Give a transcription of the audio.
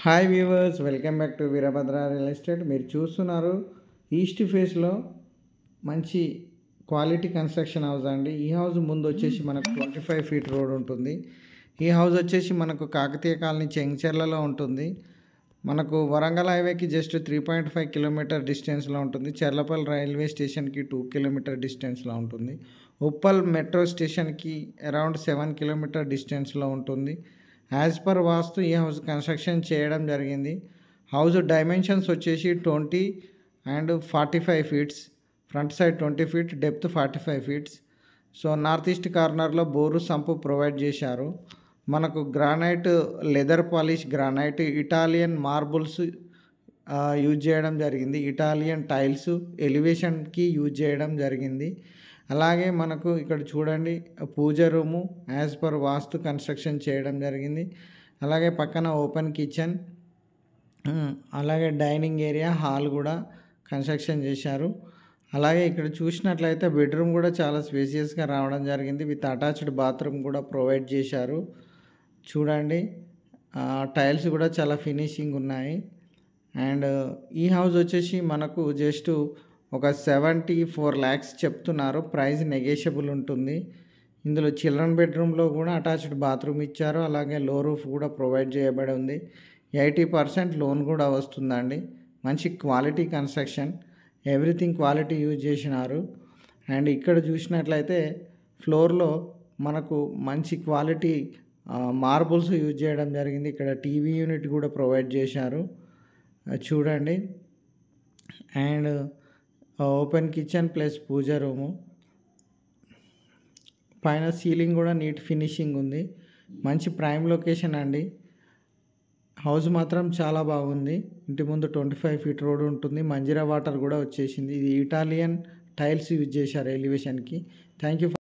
Hi viewers, welcome back to Veerabhadra real estate. మీరు చూస్తున్నారు east ఫేస్లో మంచి క్వాలిటీ కన్స్ట్రక్షన్ హౌస్ అండి. ఈ హౌస్ ముందు వచ్చేసి మనకు 25 ఫీట్ రోడ్ ఉంటుంది. ఈ హౌస్ వచ్చేసి మనకు కాకతీయ కాలనీ చెంగిచెర్లలో ఉంటుంది. మనకు వరంగల్ హైవేకి జస్ట్ 3.5 కిలోమీటర్ డిస్టెన్స్లో ఉంటుంది. చెర్లపల్లి రైల్వే స్టేషన్కి 2 కిలోమీటర్ డిస్టెన్స్లో ఉంటుంది. ఉప్పల్ మెట్రో స్టేషన్కి అరౌండ్ 7 కిలోమీటర్ డిస్టెన్స్లో ఉంటుంది. యాజ్ పర్ వాస్తు ఈ హౌస్ కన్స్ట్రక్షన్ చేయడం జరిగింది. హౌస్ డైమెన్షన్స్ వచ్చేసి 20 and 45 feets, front side 20 feet, depth 45 feets. So north east కార్నర్లో బోరు సంపు ప్రొవైడ్ చేశారు. మనకు granite, leather polish granite, Italian marbles use చేయడం జరిగింది. ఇటాలియన్ టైల్స్ ఎలివేషన్కి యూజ్ చేయడం జరిగింది. అలాగే మనకు ఇక్కడ చూడండి పూజ రూము యాజ్ పర్ వాస్తు కన్స్ట్రక్షన్ చేయడం జరిగింది. అలాగే పక్కన ఓపెన్ కిచెన్, అలాగే డైనింగ్ ఏరియా, హాల్ కూడా కన్స్ట్రక్షన్ చేశారు. అలాగే ఇక్కడ చూసినట్లయితే బెడ్రూమ్ కూడా చాలా స్పేసియస్గా రావడం జరిగింది. విత్ అటాచ్డ్ బాత్రూమ్ కూడా ప్రొవైడ్ చేశారు. చూడండి టైల్స్ కూడా చాలా ఫినిషింగ్ ఉన్నాయి. అండ్ ఈ హౌస్ వచ్చేసి మనకు జస్ట్ ఒక 74 lakhs చెప్తున్నారు. ప్రైస్ నెగోషియబుల్ ఉంటుంది. ఇందులో చిల్డ్రన్ బెడ్రూమ్లో కూడా అటాచ్డ్ బాత్రూమ్ ఇచ్చారు. అలాగే లో రూఫ్ కూడా ప్రొవైడ్ చేయబడి ఉంది. 80% లోన్ కూడా వస్తుందండి. మంచి quality construction, everything quality use చేసినారు. అండ్ ఇక్కడ చూసినట్లయితే ఫ్లోర్లో మనకు మంచి క్వాలిటీ మార్బుల్స్ యూజ్ చేయడం జరిగింది. ఇక్కడ టీవీ యూనిట్ కూడా ప్రొవైడ్ చేశారు. చూడండి. And open kitchen plus puja room, పైన సీలింగ్ కూడా నీట్ ఫినిషింగ్ ఉంది. మంచి ప్రైమ్ లొకేషన్ అండి. హౌస్ మాత్రం చాలా బాగుంది. ఇంటి ముందు 25 ఫీట్ రోడ్ ఉంటుంది. మంజీరా వాటర్ కూడా వచ్చేసింది. ఇది ఇటాలియన్ టైల్స్ యూజ్ చేశారు ఎలివేషన్కి. Thank you.